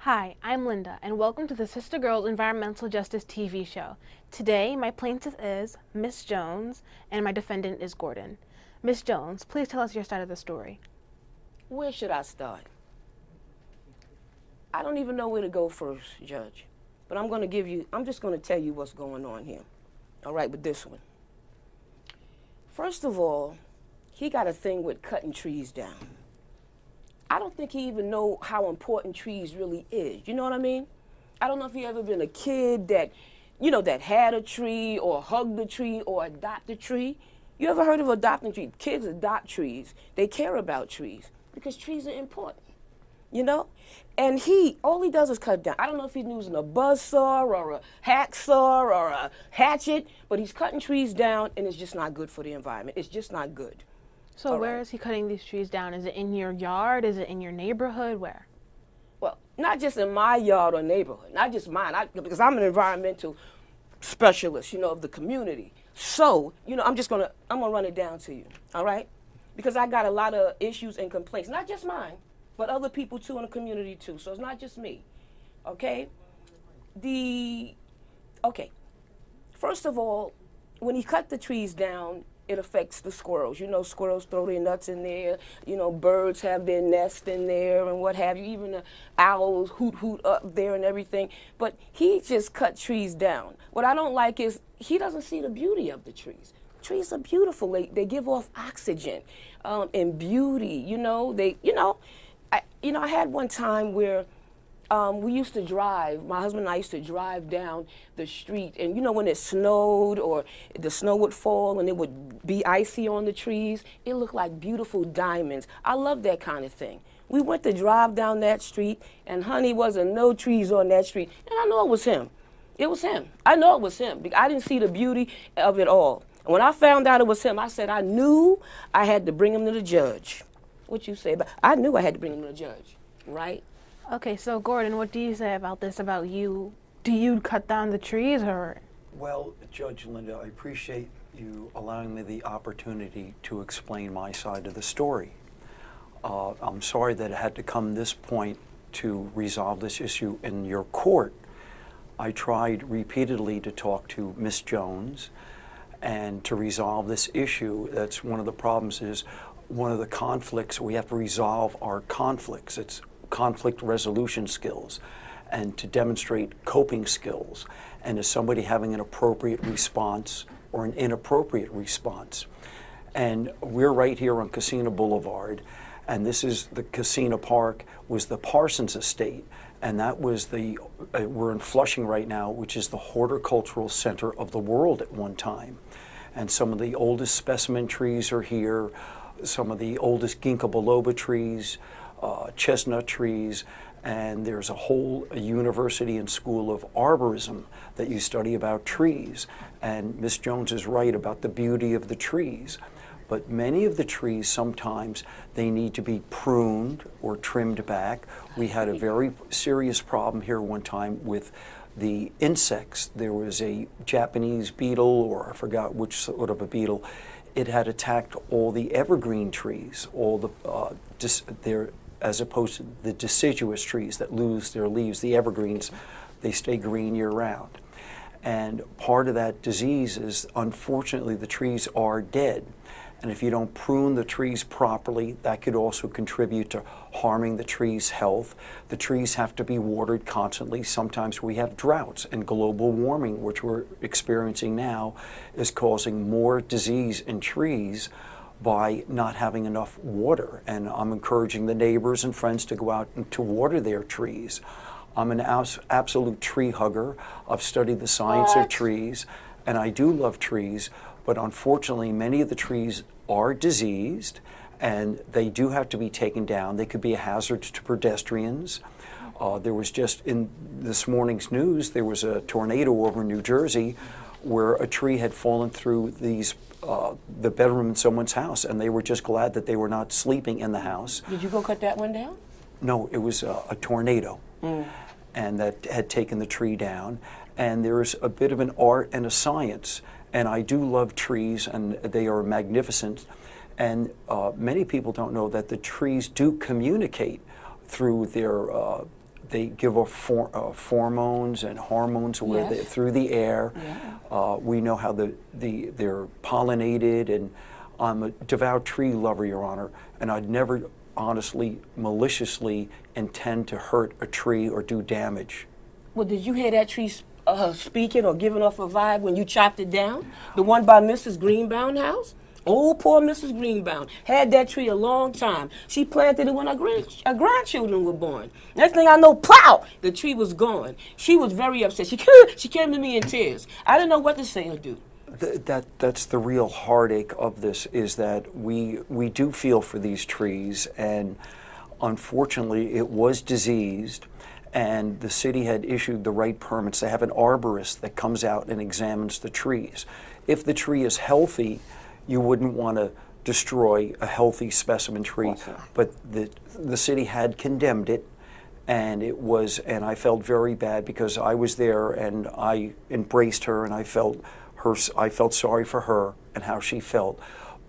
Hi, I'm Linda, and welcome to the Sister Girls Environmental Justice TV show. Today, my plaintiff is Miss Jones, and my defendant is Gordon. Miss Jones, please tell us your side of the story. Where should I start? I don't even know where to go first, Judge. But I'm just going to tell you what's going on here. All right, with this one. First of all, he got a thing with cutting trees down. I don't think he even know how important trees really is. You know what I mean? I don't know if he ever been a kid that, that had a tree or hugged a tree or adopted a tree. You ever heard of adopting trees? Kids adopt trees. They care about trees because trees are important, And all he does is cut down. I don't know if he's using a buzzsaw or a hacksaw or a hatchet, but he's cutting trees down and it's just not good for the environment. It's just not good. So where is he cutting these trees down? Is it in your yard? Is it in your neighborhood? Where? Well, not just in my yard or neighborhood, not just mine, because I'm an environmental specialist, of the community. So, I'm gonna run it down to you, all right? Because I got a lot of issues and complaints, not just mine, but other people too in the community too. So it's not just me, okay? First of all, when he cut the trees down, it affects the squirrels. Squirrels throw their nuts in there. Birds have their nest in there and what have you. Even the owls hoot up there and everything. But he just cut trees down. What I don't like is he doesn't see the beauty of the trees. Trees are beautiful. They give off oxygen and beauty. I had one time where we used to drive, my husband and I used to drive down the street, and when it snowed or the snow would fall and it would be icy on the trees, it looked like beautiful diamonds. I love that kind of thing. We went to drive down that street, and honey, wasn't no trees on that street, and I know it was him. It was him. I know it was him because I didn't see the beauty of it all. And when I found out it was him, I said I knew I had to bring him to the judge. What you say about? I knew I had to bring him to the judge, right? Okay, so Gordon, what do you say about this, about you? Do you cut down the trees or? Well, Judge Linda, I appreciate you allowing me the opportunity to explain my side of the story. I'm sorry that it had to come this point to resolve this issue in your court. I tried repeatedly to talk to Miss Jones and to resolve this issue. That's one of the problems, is one of the conflicts. We have to resolve our conflicts. It's conflict resolution skills and to demonstrate coping skills, and as somebody having an appropriate response or an inappropriate response. And we're right here on Casino Boulevard, and this is the Casino Park was the Parsons estate, and that was we're in Flushing right now, which is the horticultural center of the world at one time. And some of the oldest specimen trees are here, some of the oldest ginkgo biloba trees, chestnut trees, and there's a whole university and school of arborism that you study about trees. And Miss Jones is right about the beauty of the trees. But many of the trees, sometimes they need to be pruned or trimmed back. We had a very serious problem here one time with the insects. There was a Japanese beetle, or I forgot which sort of a beetle. It had attacked all the evergreen trees, all the as opposed to the deciduous trees that lose their leaves. The evergreens, they stay green year-round. And part of that disease is, unfortunately, the trees are dead. And if you don't prune the trees properly, that could also contribute to harming the tree's health. The trees have to be watered constantly. Sometimes we have droughts, and global warming, which we're experiencing now, is causing more disease in trees by not having enough water. And I'm encouraging the neighbors and friends to go out and to water their trees. I'm an absolute tree hugger. I've studied the science of trees, and I do love trees, but unfortunately many of the trees are diseased and they do have to be taken down. They could be a hazard to pedestrians. There was just in this morning's news, there was a tornado over in New Jersey where a tree had fallen through the bedroom in someone's house, and they were just glad that they were not sleeping in the house. Did you go cut that one down? No, it was a tornado, and that had taken the tree down. And there's a bit of an art and a science, and I do love trees, and they are magnificent. And many people don't know that the trees do communicate through their they give off pheromones and hormones where Yes. through the air. Yeah. We know how they're pollinated, and I'm a devout tree lover, Your Honor, and I'd never honestly, maliciously intend to hurt a tree or do damage. Well, did you hear that tree speaking or giving off a vibe when you chopped it down? The one by Mrs. Greenbaum's house? Oh, poor Mrs. Greenbaum had that tree a long time. She planted it when her grandchildren were born. Next thing I know, plow, the tree was gone. She was very upset. She came to me in tears. I didn't know what to say or do. That's the real heartache of this, is that we do feel for these trees, and unfortunately it was diseased, and the city had issued the right permits. They have an arborist that comes out and examines the trees. If the tree is healthy, you wouldn't want to destroy a healthy specimen tree, but the city had condemned it, and I felt very bad because I was there and I embraced her, and I felt sorry for her and how she felt.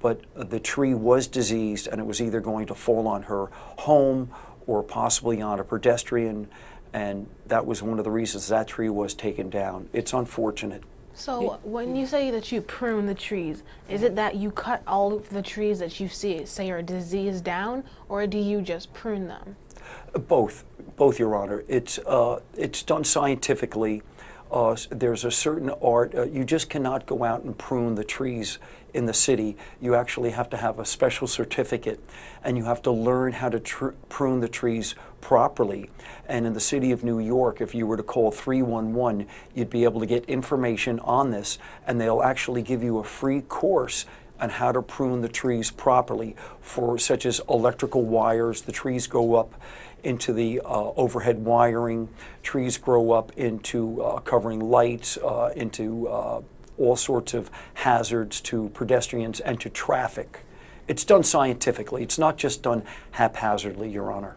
But the tree was diseased, and it was either going to fall on her home or possibly on a pedestrian, and that was one of the reasons that tree was taken down. It's unfortunate. So when you say that you prune the trees, is it that you cut all of the trees that you say are diseased down, or do you just prune them? Both, Your Honor. It's done scientifically. There's a certain art. You just cannot go out and prune the trees in the city. You actually have to have a special certificate, and you have to learn how to prune the trees properly. And in the city of New York, if you were to call 311, you'd be able to get information on this, and they'll actually give you a free course on how to prune the trees properly, for such as electrical wires. The trees go up into the overhead wiring. Trees grow up into covering lights, into all sorts of hazards to pedestrians and to traffic. It's done scientifically. It's not just done haphazardly, Your Honor.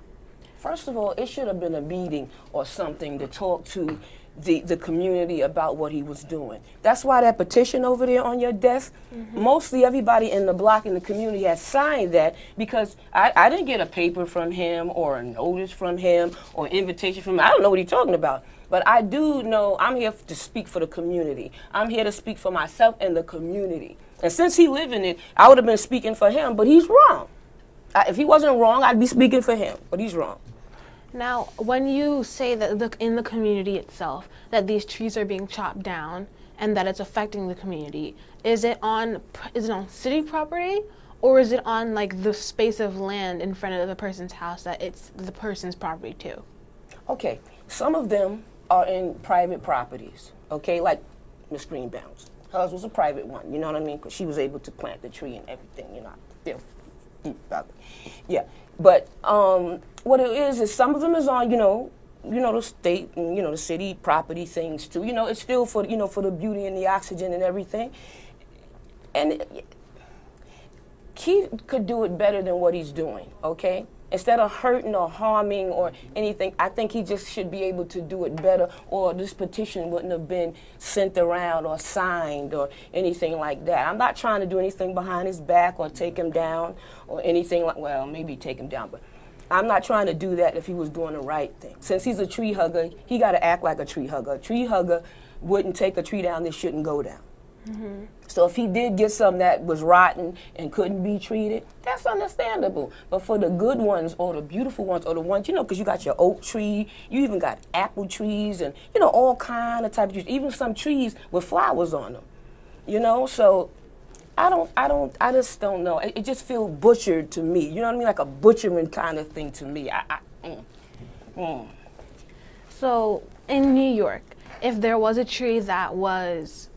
First of all, it should have been a meeting or something to talk to the community about what he was doing. That's why that petition over there on your desk, mostly everybody in the block in the community has signed that, because I didn't get a paper from him or a notice from him or invitation from him. I don't know what he's talking about. But I do know I'm here to speak for the community. I'm here to speak for myself and the community. And since he lived in it, I would have been speaking for him, but he's wrong. If he wasn't wrong, I'd be speaking for him, but he's wrong. Now, when you say that in the community itself, that these trees are being chopped down and that it's affecting the community, is it on city property, or is it on like the space of land in front of the person's house that it's the person's property too? Okay, some of them are in private properties, okay, like Miss Greenbaum's. Hers was a private one, you know what I mean? Because she was able to plant the tree and everything, you know. Yeah, but what it is some of them is on, the state and, the city property things too. It's still for, for the beauty and the oxygen and everything. And he could do it better than what he's doing, okay? Instead of hurting or harming or anything, I think he just should be able to do it better, or this petition wouldn't have been sent around or signed or anything like that. I'm not trying to do anything behind his back or take him down or anything like, well, maybe take him down, but I'm not trying to do that if he was doing the right thing. Since he's a tree hugger, he got to act like a tree hugger. A tree hugger wouldn't take a tree down that shouldn't go down. Mm-hmm. So if he did get something that was rotten and couldn't be treated, that's understandable. But for the good ones or the beautiful ones or the ones, because you got your oak tree, you even got apple trees and, all kind of type of trees, even some trees with flowers on them, so I just don't know. It just feels butchered to me. You know what I mean? Like a butchering kind of thing to me. So in New York, if there was a tree that was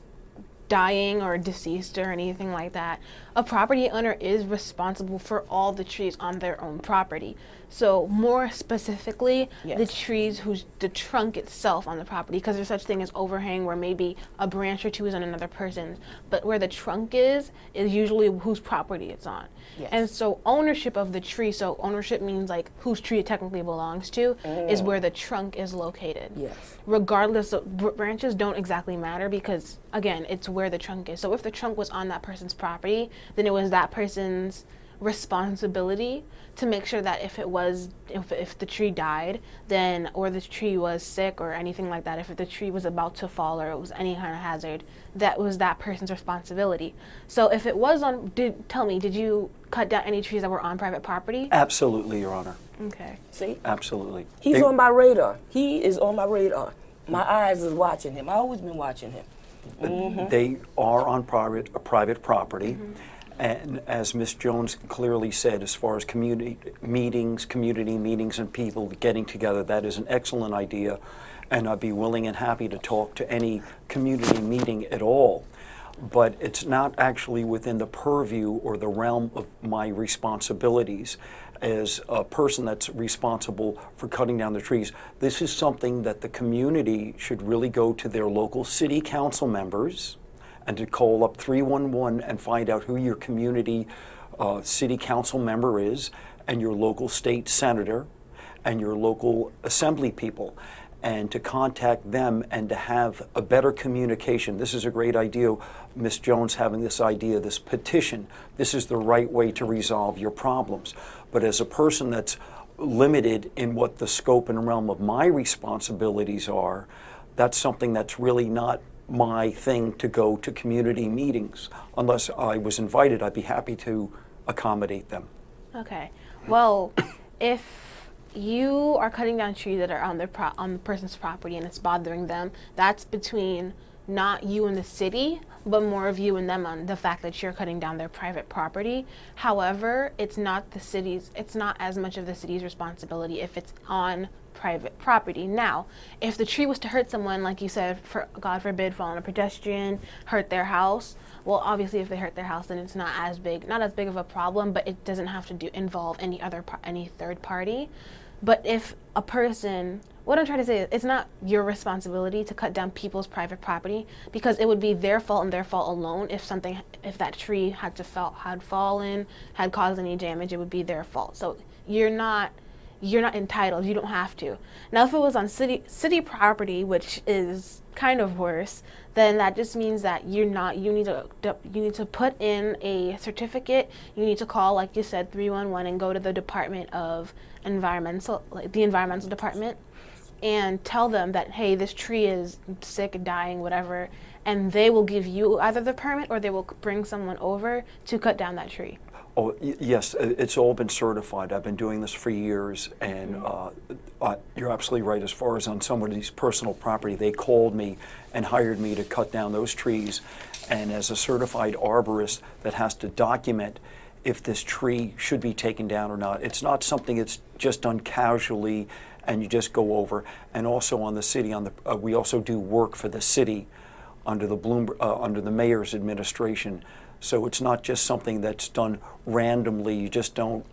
dying or deceased or anything like that, a property owner is responsible for all the trees on their own property. So more specifically, yes, the trees the trunk itself on the property, because there's such thing as overhang where maybe a branch or two is on another person's, but where the trunk is usually whose property it's on. Yes. And so ownership of the tree, so ownership means like whose tree it technically belongs to, is where the trunk is located. Yes. Regardless of branches don't exactly matter, because again, it's where the trunk is. So if the trunk was on that person's property, then it was that person's responsibility to make sure that if the tree died, then, or the tree was sick or anything like that, if the tree was about to fall or it was any kind of hazard, that was that person's responsibility. So if it was tell me, did you cut down any trees that were on private property? Absolutely, Your Honor. Okay. See? Absolutely. He's on my radar. He is on my radar. My eyes is watching him. I've always been watching him. They are on private property. And as Ms. Jones clearly said, as far as community meetings and people getting together, that is an excellent idea. And I'd be willing and happy to talk to any community meeting at all. But it's not actually within the purview or the realm of my responsibilities as a person that's responsible for cutting down the trees. This is something that the community should really go to their local city council members and to call up 311 and find out who your community city council member is, and your local state senator and your local assembly people, and to contact them and to have a better communication. This is a great idea, Ms. Jones having this idea, this petition. This is the right way to resolve your problems. But as a person that's limited in what the scope and realm of my responsibilities are, that's something that's really not my thing to go to community meetings. Unless I was invited, I'd be happy to accommodate them. Okay. Well, if you are cutting down trees that are on the person's property and it's bothering them, that's between not you and the city, but more of you and them on the fact that you're cutting down their private property. However, it's not as much of the city's responsibility if it's on private property. Now, if the tree was to hurt someone, like you said, for God forbid, fall on a pedestrian, hurt their house, well, obviously if they hurt their house, then it's not as big of a problem, but it doesn't have to involve any third party. But if a person, what I'm trying to say is, it's not your responsibility to cut down people's private property, because it would be their fault and their fault alone. If that tree had fallen, had caused any damage, it would be their fault. So you're not entitled. You don't have to. Now, if it was on city property, which is kind of worse, then that just means that you need to put in a certificate. You need to call, like you said, 311 and go to the Department of Environmental, like the environmental department, and tell them that, hey, this tree is sick, dying, whatever, and they will give you either the permit or they will bring someone over to cut down that tree. Oh, yes, it's all been certified. I've been doing this for years, and you're absolutely right. As far as on somebody's personal property, they called me and hired me to cut down those trees. And as a certified arborist that has to document if this tree should be taken down or not. It's not something that's just done casually and you just go over. And also on the city, we also do work for the city under the mayor's administration. So it's not just something that's done randomly. You just don't,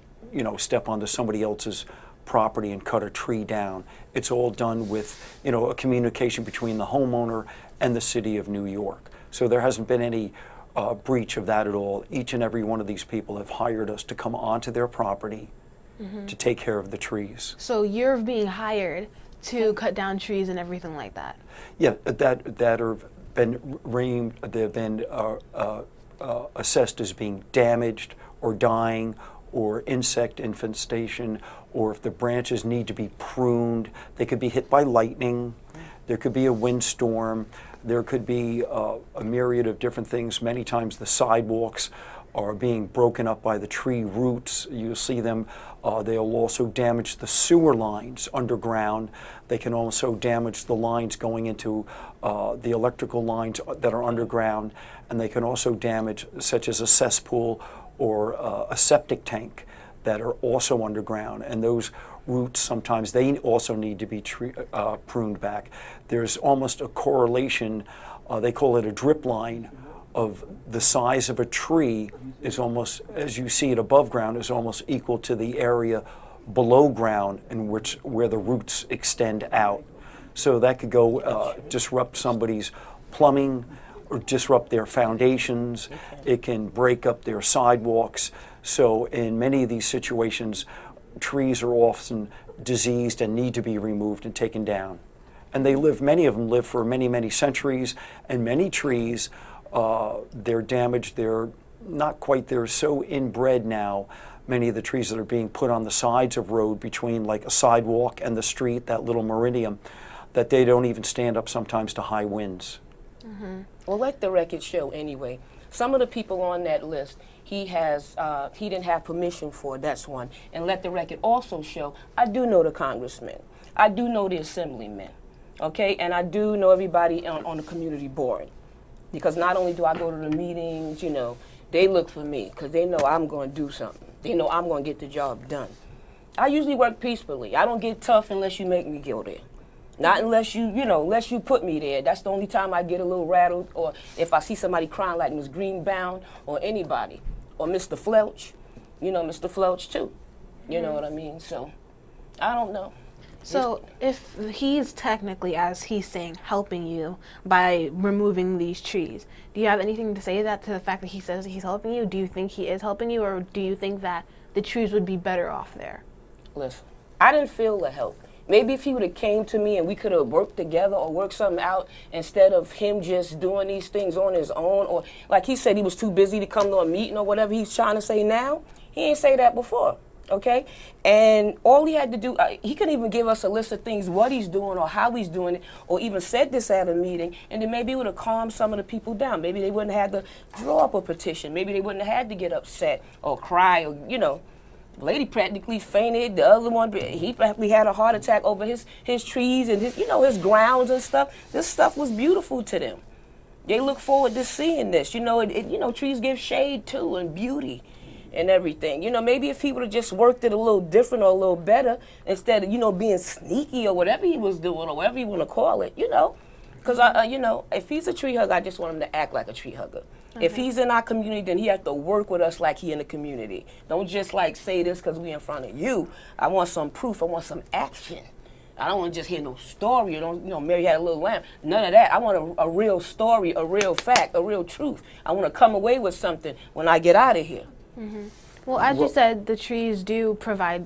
step onto somebody else's property and cut a tree down. It's all done with, a communication between the homeowner and the city of New York. So there hasn't been any breach of that at all. Each and every one of these people have hired us to come onto their property to take care of the trees. So you're being hired to cut down trees and everything like that? Yeah, that have been they've been assessed as being damaged or dying, or insect infestation, or if the branches need to be pruned. They could be hit by lightning. There could be a windstorm. There could be a myriad of different things. Many times the sidewalks are being broken up by the tree roots. You see them. They'll also damage the sewer lines underground. They can also damage the lines going into the electrical lines that are underground. And they can also damage, such as a cesspool or a septic tank that are also underground. And those roots, sometimes they also need to be pruned back. There's almost a correlation, they call it a drip line, of the size of a tree is almost, as you see it above ground, is almost equal to the area below ground where the roots extend out. So that could go disrupt somebody's plumbing or disrupt their foundations. It can break up their sidewalks. So in many of these situations, trees are often diseased and need to be removed and taken down. And many of them live for many, many centuries, and many trees, they're damaged, they're not quite, they're so inbred now, many of the trees that are being put on the sides of road between like a sidewalk and the street, that little meridian, that they don't even stand up sometimes to high winds. Well, let the record show anyway. Some of the people on that list, he didn't have permission for, that's one. And let the record also show, I do know the congressmen. I do know the assemblymen, okay? And I do know everybody on the community board. Because not only do I go to the meetings, you know, they look for me because they know I'm going to do something. They know I'm going to get the job done. I usually work peacefully. I don't get tough unless you make me go there. Not unless unless you put me there. That's the only time I get a little rattled, or if I see somebody crying like Ms. Greenbound or anybody, or Mr. Flelch, you know, Mr. Flelch too. You know what I mean? So, I don't know. So if he's technically, as he's saying, helping you by removing these trees, do you have anything to say to the fact that he says he's helping you? Do you think he is helping you, or do you think that the trees would be better off there? Listen, I didn't feel the help. Maybe if he would have came to me and we could have worked together or worked something out instead of him just doing these things on his own, or like he said he was too busy to come to a meeting or whatever he's trying to say now. He didn't say that before, okay? And all he had to do, he couldn't even give us a list of things, what he's doing or how he's doing it, or even said this at a meeting, and then maybe it would have calmed some of the people down. Maybe they wouldn't have had to draw up a petition. Maybe they wouldn't have had to get upset or cry or, you know. Lady practically fainted. The other one, he practically had a heart attack over his trees and his, his grounds and stuff. This stuff was beautiful to them. They look forward to seeing this. Trees give shade too and beauty and everything. Maybe if he would have just worked it a little different or a little better instead of, being sneaky or whatever he was doing or whatever you want to call it, Because, if he's a tree hugger, I just want him to act like a tree hugger. Okay. If he's in our community, then he has to work with us like he in the community. Don't just say this because we in front of you. I want some proof. I want some action. I don't want to just hear no story. Mary had a little lamb. None of that. I want a real story, a real fact, a real truth. I want to come away with something when I get out of here. Mm-hmm. Well, as you said, the trees do provide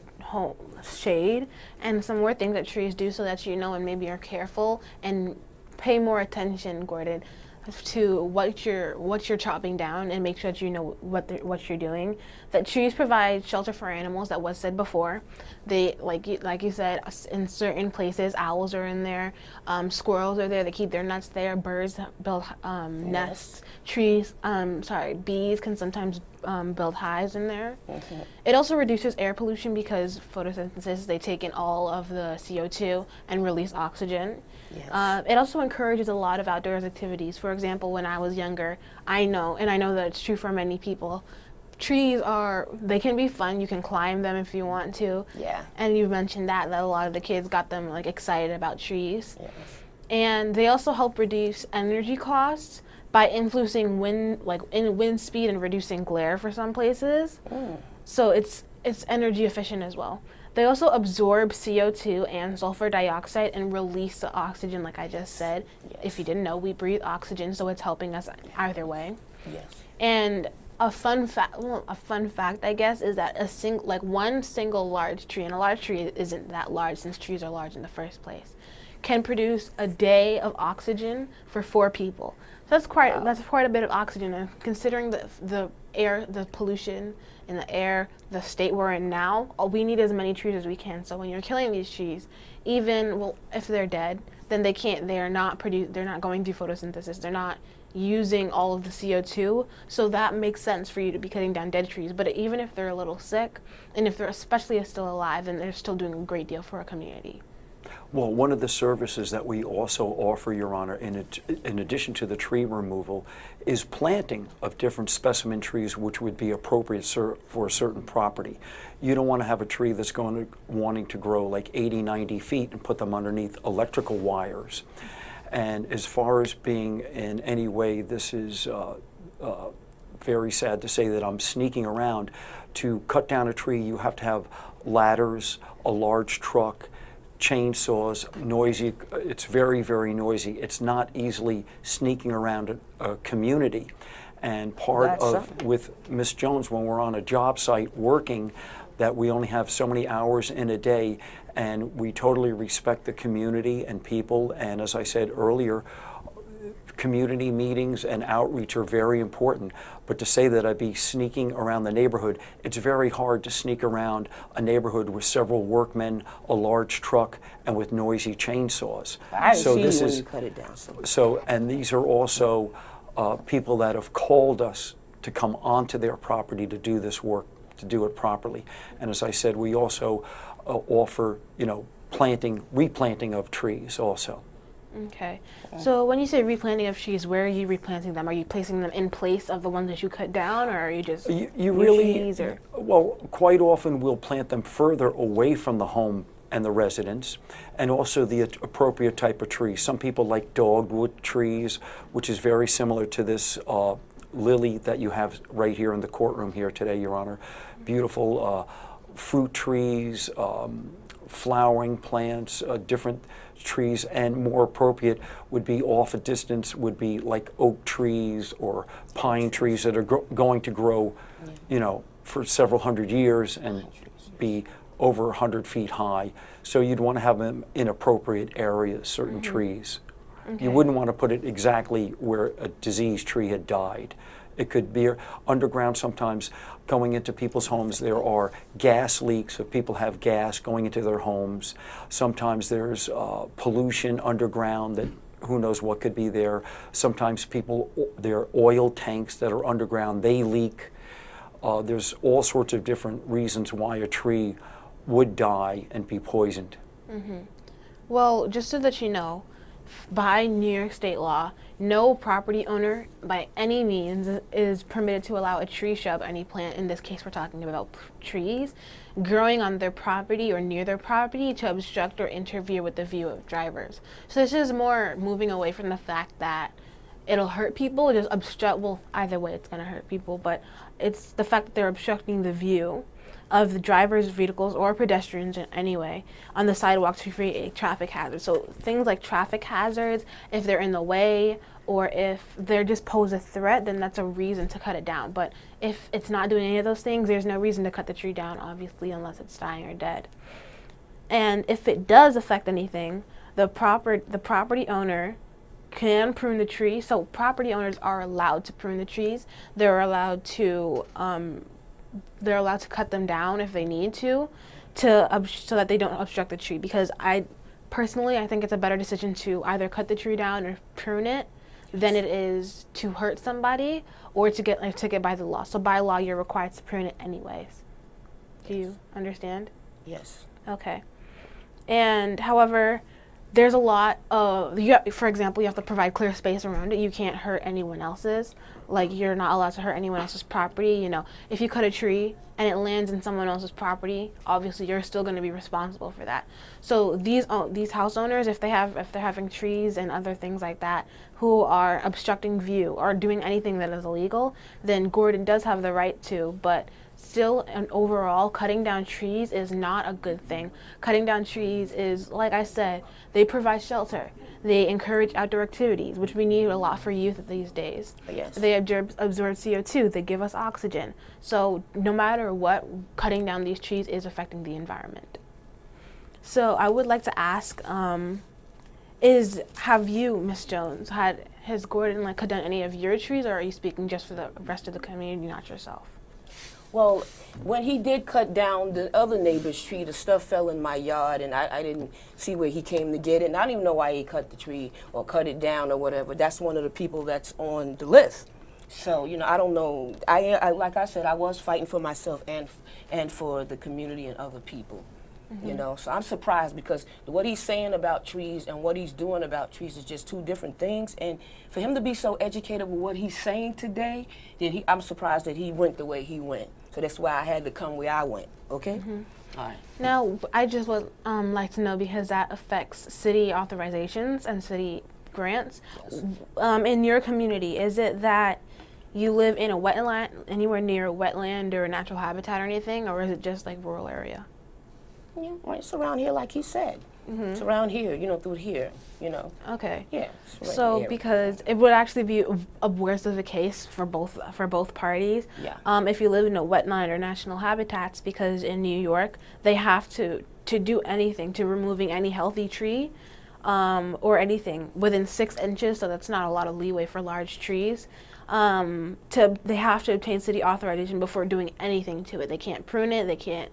shade, and some more things that trees do so that and maybe you're careful and pay more attention, Gordon, to what you're chopping down, and make sure that you know what you're doing. That trees provide shelter for animals. That was said before. They like you said, in certain places, owls are in there, squirrels are there. They keep their nuts there. Birds build nests. Trees, bees can sometimes build hives in there. Mm-hmm. It also reduces air pollution because photosynthesis, they take in all of the CO2 and release oxygen. Yes. It also encourages a lot of outdoors activities. For example, when I was younger, I know that it's true for many people, trees they can be fun. You can climb them if you want to. Yeah. And you mentioned that a lot of the kids got them excited about trees. Yes. And they also help reduce energy costs by influencing wind speed and reducing glare for some places. Mm. So it's energy efficient as well. They also absorb CO2 and sulfur dioxide and release the oxygen, like I just said. Yes. If you didn't know, we breathe oxygen, so it's helping us either way. Yes. And a fun fact, I guess, is that one single large tree, and a large tree isn't that large since trees are large in the first place, can produce a day of oxygen for 4 people. So that's quite a bit of oxygen, and considering the air, the pollution in the air, the state we're in now, we need as many trees as we can. So when you're killing these trees, even if they're dead, then they're not going through photosynthesis. They're not using all of the CO2. So that makes sense for you to be cutting down dead trees. But even if they're a little sick, and if they're especially still alive, then they're still doing a great deal for a community. Well, one of the services that we also offer, Your Honor, in addition to the tree removal, is planting of different specimen trees which would be appropriate for a certain property. You don't want to have a tree that's wanting to grow like 80, 90 feet and put them underneath electrical wires. And as far as being in any way, this is very sad to say that I'm sneaking around. To cut down a tree, you have to have ladders, a large truck, chainsaws, noisy. It's very, very noisy. It's not easily sneaking around a community. And with Miss Jones, when we're on a job site working, that we only have so many hours in a day, and we totally respect the community and people. And as I said earlier, community meetings and outreach are very important, but to say that I'd be sneaking around the neighborhood, it's very hard to sneak around a neighborhood with several workmen, a large truck, and with noisy chainsaws. I didn't see you when you cut it down. So, and these are also people that have called us to come onto their property to do this work, to do it properly. And as I said, we also offer, replanting of trees also. Okay. So when you say replanting of trees, where are you replanting them? Are you placing them in place of the ones that you cut down, or are you just you really trees, or? Well, quite often we'll plant them further away from the home and the residents, and also the appropriate type of tree. Some people like dogwood trees, which is very similar to this lily that you have right here in the courtroom here today, Your Honor. Beautiful fruit trees, flowering plants, different trees, and more appropriate would be off a distance would be like oak trees or pine trees that are going to grow, for several hundred years and be over 100 feet high. So you'd want to have them in appropriate areas, certain trees. Okay. You wouldn't want to put it exactly where a diseased tree had died. It could be underground sometimes. Going into people's homes, there are gas leaks. If people have gas going into their homes, sometimes there's pollution underground that who knows what could be there. Sometimes there are oil tanks that are underground, they leak. There's all sorts of different reasons why a tree would die and be poisoned. Mm-hmm. Well, just so that you know, by New York state law, no property owner by any means is permitted to allow a tree, shrub, any plant, in this case we're talking about trees, growing on their property or near their property to obstruct or interfere with the view of drivers. So this is more moving away from the fact that it'll hurt people, just obstruct, well, either way it's going to hurt people, but it's the fact that they're obstructing the view of the drivers' vehicles or pedestrians in any way on the sidewalk to create a traffic hazard. So things like traffic hazards, if they're in the way or if they're just pose a threat, then that's a reason to cut it down. But if it's not doing any of those things, there's no reason to cut the tree down, obviously, unless it's dying or dead. And if it does affect anything, the property owner can prune the tree. So property owners are allowed to prune the trees. They're allowed to cut them down if they need to so that they don't obstruct the tree. Because I think it's a better decision to either cut the tree down or prune it than it is to hurt somebody or to get a ticket by the law. So by law, you're required to prune it anyways. Do you understand? Yes. Okay. And however, there's a lot of, for example, you have to provide clear space around it. You can't hurt anyone else's. Like, you're not allowed to hurt anyone else's property. If you cut a tree and it lands in someone else's property, obviously you're still going to be responsible for that. So these house owners, if they're having trees and other things like that who are obstructing view or doing anything that is illegal, then Gordon does have the right to, but still, and overall, cutting down trees is not a good thing. Cutting down trees is, like I said, they provide shelter. They encourage outdoor activities, which we need a lot for youth these days. Yes. They absorb CO2. They give us oxygen. So no matter what, cutting down these trees is affecting the environment. So I would like to ask, have you, Ms. Jones, has Gordon cut down any of your trees, or are you speaking just for the rest of the community, not yourself? Well, when he did cut down the other neighbor's tree, the stuff fell in my yard, and I didn't see where he came to get it. And I don't even know why he cut the tree or cut it down or whatever. That's one of the people that's on the list. So, I don't know. I like I said, I was fighting for myself and for the community and other people. Mm-hmm. So I'm surprised because what he's saying about trees and what he's doing about trees is just two different things. And for him to be so educated with what he's saying today, I'm surprised that he went the way he went. So that's why I had to come where I went, okay? Mm-hmm. All right. Now, I just would like to know, because that affects city authorizations and city grants. Yes. In your community, is it that you live in a wetland, anywhere near a wetland or a natural habitat or anything, or is it just like rural area? Yeah, well, it's around here, like he said. Mm-hmm. It's around here, through here, Okay. Yeah. So because it would actually be a worse of a case for both parties. Yeah. If you live in a wetland or national habitats, because in New York they have to do anything to removing any healthy tree. or anything within 6 inches, so that's not a lot of leeway for large trees. They have to obtain city authorization before doing anything to it. They can't prune it, they can't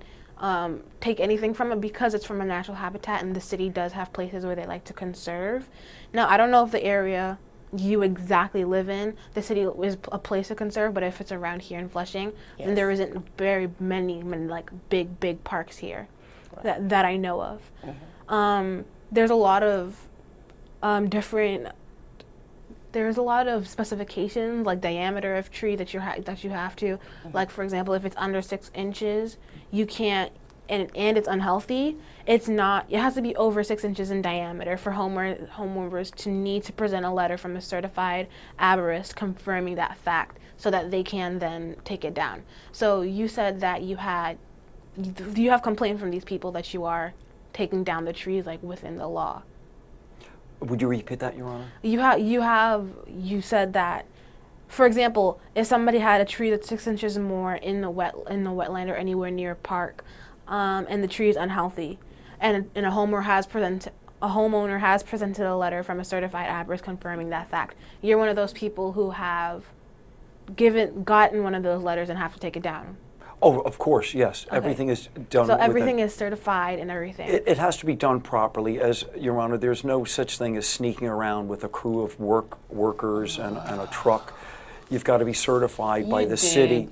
take anything from it because it's from a natural habitat, and the city does have places where they like to conserve. Now, I don't know if the area you exactly live in, the city is a place to conserve, but if it's around here in Flushing, Yes. then there isn't very many like big parks here that I know of. There's a lot of there's a lot of specifications, like diameter of tree that you have to, like for example, if it's under 6 inches, you can't, and it's unhealthy, it has to be over 6 inches in diameter for homeowners to need to present a letter from a certified arborist confirming that fact so that they can then take it down. So you said that you have complained from these people that you are taking down the trees like within the law. Would you repeat that, Your Honor? You said that, for example, if somebody had a tree that's 6 inches or more in the wetland or anywhere near a park, and the tree is unhealthy, and a homeowner has presented a letter from a certified arborist confirming that fact, you're one of those people who have gotten one of those letters and have to take it down. Oh, of course, yes. Okay. Everything is done. So everything is certified and everything. It has to be done properly. As Your Honor, there's no such thing as sneaking around with a crew of workers and a truck. You've got to be certified by the city.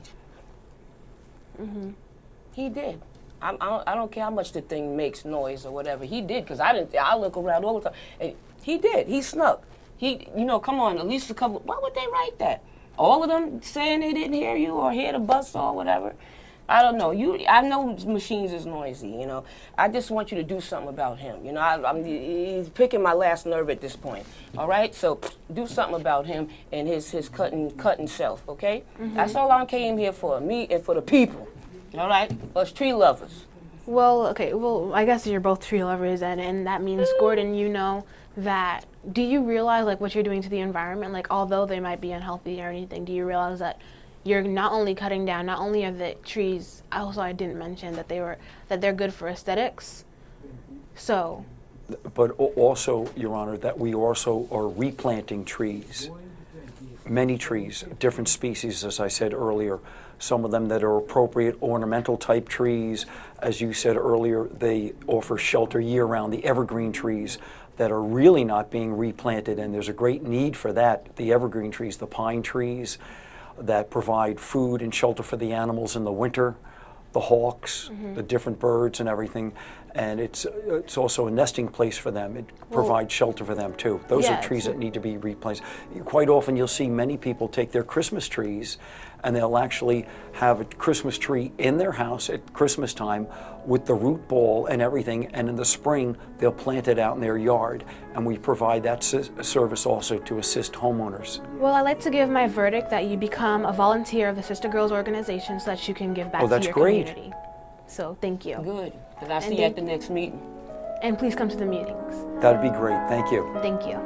He did. I don't care how much the thing makes noise or whatever. He did, because I look around all the time. And he did. He snuck. Come on, at least a couple. Why would they write that? All of them saying they didn't hear you or hear the bus or whatever. I don't know. I know machines is noisy, you know. I just want you to do something about him. You know, he's picking my last nerve at this point. All right? So do something about him and his cutting self, okay? That's all I came here for, me and for the people. All right? Us tree lovers. Well, okay. Well, I guess you're both tree lovers, and that means, Gordon, you know that. Do you realize like what you're doing to the environment? Like, although they might be unhealthy or anything, do you realize that you're not only cutting down, not only are the trees, also I didn't mention that they're good for aesthetics. So. But also, Your Honor, that we also are replanting trees. Many trees, different species, as I said earlier. Some of them that are appropriate ornamental type trees. As you said earlier, they offer shelter year-round. The evergreen trees that are really not being replanted, and there's a great need for that. The evergreen trees, the pine trees that provide food and shelter for the animals in the winter, the hawks, the different birds and everything. And it's also a nesting place for them. It provides shelter for them too. Those are trees that need to be replaced. Quite often you'll see many people take their Christmas trees and they'll actually have a Christmas tree in their house at Christmas time with the root ball and everything, and in the spring they'll plant it out in their yard, and we provide that service also to assist homeowners. Well, I'd like to give my verdict that you become a volunteer of the Sister Girls organization so that you can give back to your community. So thank you. Good, because I'll see you at the next meeting. And please come to the meetings. That'd be great. Thank you. Thank you.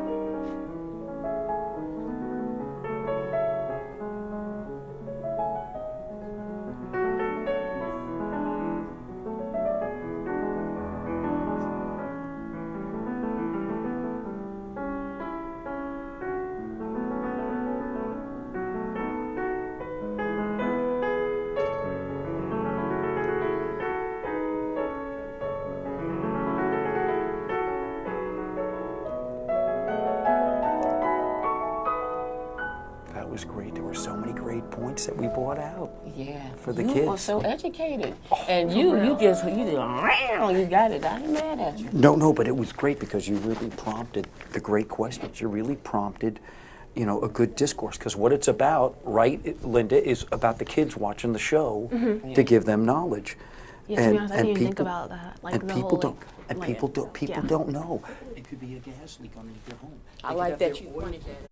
Was great. There were so many great points that we brought out. Yeah, for the kids. You were so educated, and you did you got it. I ain't mad at you. No, but it was great because you really prompted the great questions. You really prompted, you know, a good discourse, because what it's about, right, Linda, is about the kids watching the show to give them knowledge. Yeah, to be honest, I didn't even think about that. Like and the people whole, don't. And like, people don't know. It could be a gas leak on your home. I like that you pointed that.